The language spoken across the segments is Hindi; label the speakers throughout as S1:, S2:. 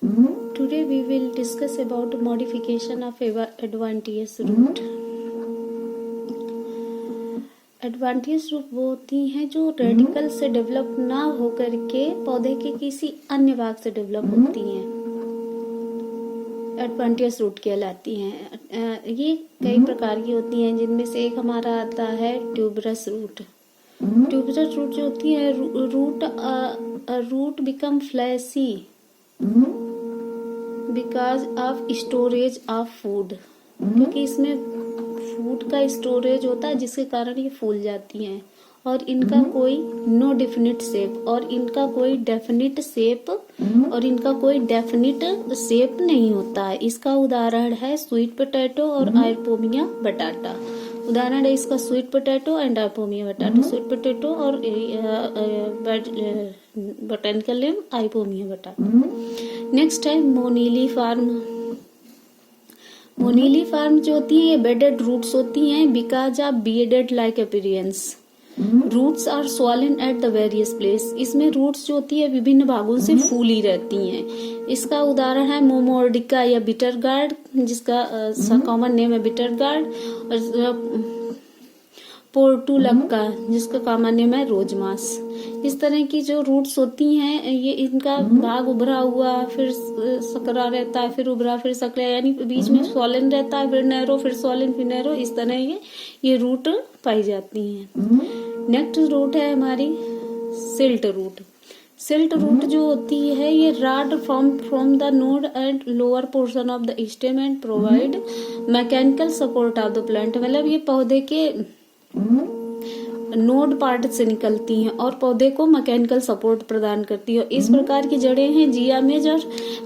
S1: Today we will discuss about modification of adventitious root. Adventitious root वो होती हैं जो रेडिकल से डेवलप ना होकर के पौधे के किसी अन्य भाग से डेवलप होती हैं, एडवांटियस रूट कहलाती हैं। ये कई प्रकार की होती हैं, जिनमें से एक हमारा आता है ट्यूबरस रूट। ट्यूबरस रूट जो होती है, root become fleshy because of storage of food, क्योंकि इसमें फूड का स्टोरेज होता है जिसके कारण ये फूल जाती हैं। और इनका कोई नो डेफिनिट शेप और इनका कोई डेफिनिट शेप नहीं होता है। इसका उदाहरण है स्वीट पोटैटो और आइपोमिया बटाटा। उदाहरण है इसका स्वीट पोटैटो एंड आइपोमिया बटाटा। स्वीट पोटैटो और बोटेनिकल नेम आइपोमिया बटाटा। नेक्स्ट है मोनीली फार्म। मोनीली फार्म जो होती है ये बेडेड रूट्स होती हैं because of beaded like appearance. Roots are swollen at the various place. इसमें रूट्स जो होती है विभिन्न भागों से फूली रहती हैं। इसका उदाहरण है मोमोर्डिका या बिटर गार्ड, जिसका कॉमन नेम है बिटर गार्ड, और पोर्टुलक्का जिसका कॉमन नेम है रोजमास। इस तरह की जो रूट्स होती हैं ये इनका भाग उभरा हुआ, फिर सकरा रहता है, फिर उभरा, फिर सकरा, यानी बीच में स्वॉलन रहता है, फिर नैरो, फिर स्वॉलन, फिर नैरो। इस तरह ये रूट पाई जाती हैं। नेक्स्ट रूट है हमारी सिल्ट रूट। सिल्ट रूट जो होती है ये राड from the node and lower portion of the stem and provide mechanical support of the plant. मतलब ये पौधे के नोड पार्ट से निकलती हैं और पौधे को मैकेनिकल सपोर्ट प्रदान करती है। इस प्रकार की जड़ें हैं जियामेज और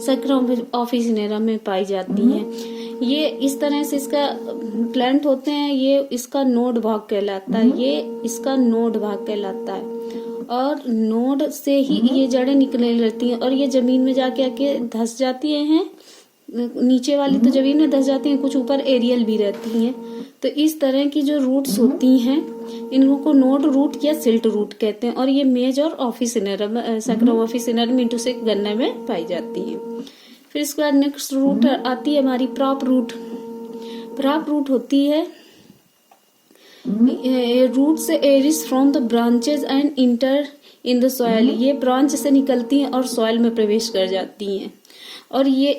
S1: सैक्रोम ऑफिसिनेरा में पाई जाती हैं। ये इस तरह से इसका प्लांट होते हैं, ये इसका नोड भाग कहलाता है, ये इसका नोड भाग कहलाता है। और नोड से ही ये जड़ें निकलने लगती हैं और ये जमीन में जाके आके धस जाती हैं। नीचे वाली तो जमीन में धस जाती हैं, कुछ ऊपर एरियल भी रहती हैं। तो इस तरह की जो रूट्स होती हैं इनको नोड रूट या सिल्ट रूट कहते हैं। और ये मेज और ऑफिसिनेरम सैक्रोम ऑफिसिनेरम मिंटू से गन्ने में पाई जाती हैं। फिर इसके बाद नेक्स्ट रूट आती है हमारी प्रॉप रूट। प्रॉप रूट होती है roots arise from the branches and enter in the soil. ये ब्रांच से निकलती हैं और सॉइल में प्रवेश कर जाती हैं। और ये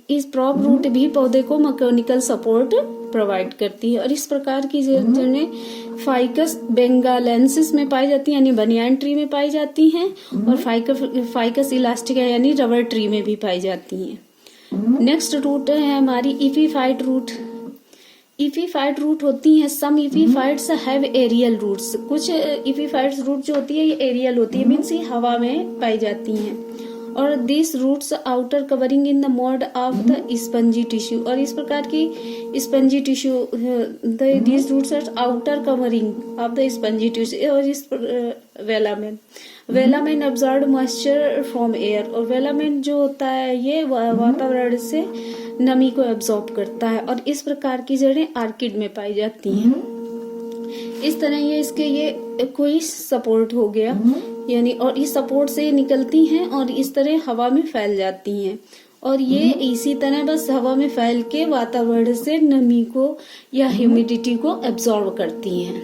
S1: इस प्रॉप रूट भी पौधे को मैकेनिकल सपोर्ट प्रोवाइड करती है। और इस प्रकार की जड़ें फाइकस बेंगालेंसिस में पाई जाती हैं, यानी बनियान ट्री में पाई जाती हैं, और फाइकस इलास्टिका यानी रबर ट्री में भी पाई जाती हैं। नेक्स्ट रूट है हमारी इपीफाइट रूट। इपीफाइट रूट होती हैं, सम इपीफाइट्स हैव एरियल रूट्स। कुछ इपीफाइट्स रूट जो होती है ये एरियल होती है, मीन्स ये हवा में पाई जाती हैं। और this roots outer covering in the mode of the spongy tissue. और इस प्रकार की spongy tissue this roots are outer covering of the spongy tissue. और इस velamen absorb moisture from air. और वेलामेन जो होता है ये वातावरण से नमी को एब्जॉर्ब करता है। और इस प्रकार की जड़ें आर्किड में पाई जाती हैं। इस तरह ये कोई सपोर्ट हो गया, यानी और इस सपोर्ट से निकलती हैं और इस तरह हवा में फैल जाती हैं। और ये इसी तरह बस हवा में फैल के वातावरण से नमी को या ह्यूमिडिटी को एब्जॉर्ब करती हैं।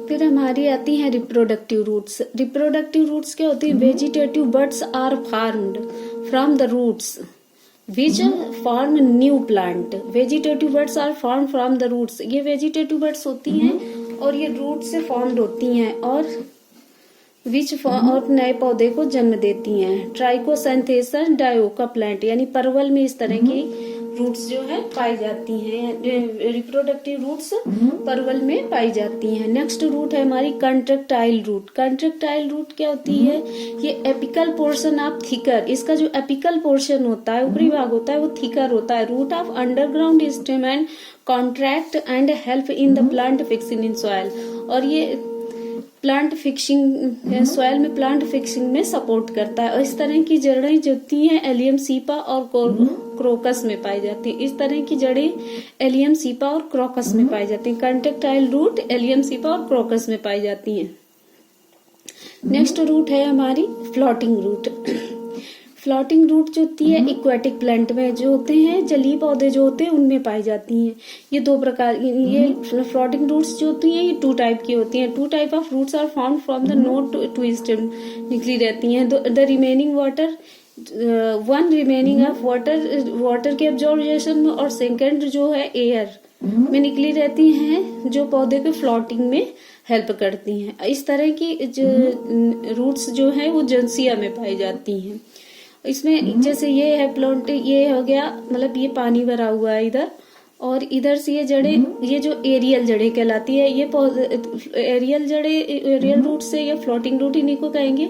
S1: फिर हमारी आती हैं रिप्रोडक्टिव रूट्स। रिप्रोडक्टिव रूट्स क्या होती है? Vegetative buds are formed from the roots which form new plant. Vegetative buds are formed from the roots. ये वेजिटेटिव बड्स होती हैं और ये रूट से फॉर्म्ड होती हैं और और नए पौधे को जन्म देती हैं। ट्राइकोसेंथेसन डायोका प्लांट, यानी परवल में इस तरह की रूट्स जो है पाई जाती हैं। रिप्रोडक्टिव रूट्स परवल में पाई जाती हैं। नेक्स्ट रूट है हमारी कंट्रेक्टाइल रूट। कंट्रेक्टाइल रूट क्या होती है? ये एपिकल पोर्शन ऑफ थिकर। इसका जो एपिकल पोर्शन होता है, ऊपरी भाग होता है, वो थिकर होता है। Root of underground stem and contract and help in the plant fixing in soil. और ये प्लांट फिक्सिंग सॉइल में प्लांट फिक्सिंग में सपोर्ट करता है। और इस तरह की जड़ें जो होती हैं एलियम सीपा और क्रोकस में पाई जाती है। इस तरह की जड़ें एलियम सीपा और क्रोकस में पाई जाती हैं। कंट्रेक्टाइल रूट एलियम सीपा और क्रोकस में पाई जाती हैं। नेक्स्ट रूट है हमारी फ्लोटिंग रूट। फ्लोटिंग रूट जो होती है एक्वेटिक प्लांट में जो होते हैं, जलीय पौधे जो होते हैं उनमें पाई जाती हैं। ये दो प्रकार, ये फ्लोटिंग रूट्स जो होती हैं ये 2 टाइप की होती हैं। 2 type of roots are found from the node to stem, निकली रहती हैं। The remaining water, 1 remaining of water के एब्जॉर्बेशन में, और सेकेंड जो है एयर में निकली रहती हैं, जो पौधे के फ्लोटिंग में हेल्प करती हैं। इस तरह की रूट्स जो है वो जंसिया में पाई जाती हैं। इसमें जैसे ये है प्लांट, ये हो गया, मतलब ये पानी भरा हुआ है इधर, और इधर से ये जड़ें, ये जो एरियल जड़ें कहलाती है, ये एरियल जड़ें, एरियल रूट से या फ्लोटिंग रूट इन्हीं को कहेंगे।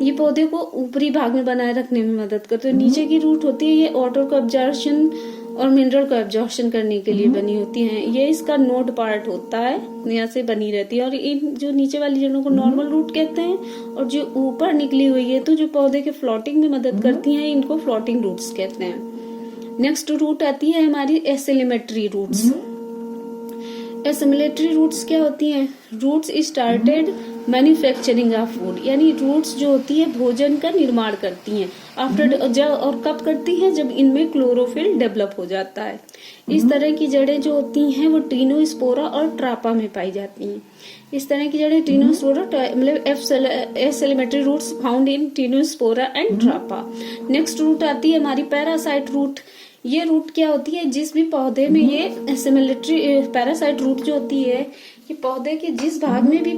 S1: ये पौधे को ऊपरी भाग में बनाए रखने में मदद करते हैं। नीचे की रूट होती है, ये वाटर को एब्जॉर्प्शन और मिनरल को एब्जॉर्प्शन करने के लिए बनी होती हैं। ये इसका नोड पार्ट होता है, यहाँ से बनी रहती है। और इन जो नीचे वाली जड़ों को नॉर्मल रूट कहते हैं, और जो ऊपर निकली हुई है तो जो पौधे के फ्लोटिंग में मदद करती हैं, इनको फ्लोटिंग रूट्स कहते हैं। नेक्स्ट रूट आती है हमारी एसिलिमेट्री रूट्स। एसिमिलेटरी रूट्स क्या होती हैं? Roots started manufacturing of food, यानी रूट्स जो होती है भोजन का निर्माण करती हैं। आफ्टर जब, और कब करती हैं? जब इनमें क्लोरोफिल डेवलप हो जाता है। इस तरह की जड़ें जो होती हैं वो टीनोस्पोरा और ट्रापा में पाई जाती हैं। इस तरह की जड़ें टीनोस्पोरा, मतलब assimilatory roots found in Tinospora and Trapa. Next root आती है हमारी पैरासाइट रूट। ये रूट क्या होती है? जिस भी पौधे में ये एसिमिलेटरी पैरासाइट रूट जो होती है, ये पौधे के जिस भाग में भी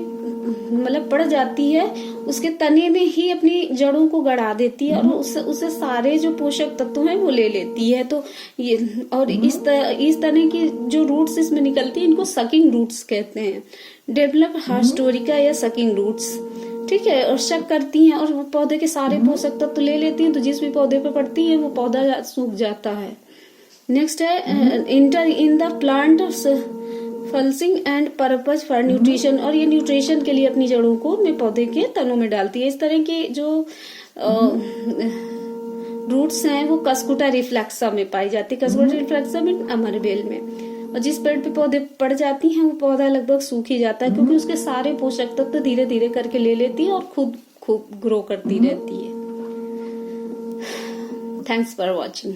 S1: मतलब पड़ जाती है, उसके तने में ही अपनी जड़ों को गड़ा देती है, और उससे सारे जो पोषक तत्व हैं वो ले लेती है। तो ये, और इस तरह की जो रूट्स इसमें निकलती है, इनको सकिंग रूट्स कहते हैं। डेवलप हास्टोरिका या सकिंग रूट्स, ठीक है, और शक करती हैं और वो पौधे के सारे पोषक तत्व ले लेती हैं। तो जिस भी पौधे पे पड़ती है वो पौधा सूख जाता है। नेक्स्ट है इंटर इन द प्लांट फल्सिंग एंड पर्पज फॉर न्यूट्रिशन, और ये न्यूट्रिशन के लिए अपनी जड़ों को अपने पौधे के तनों में डालती है। इस तरह के जो रूट्स हैं वो कस्कुटा रिफ्लेक्सा में पाई जाती है। कस्कुटा रिफ्लेक्सा में अमरबेल में, और जिस पेड़ पे पौधे पड़ जाती हैं वो पौधा लगभग सूख ही जाता है, क्योंकि उसके सारे पोषक तत्व धीरे धीरे करके ले लेती है और खुद खूब ग्रो करती रहती है। Thanks for watching.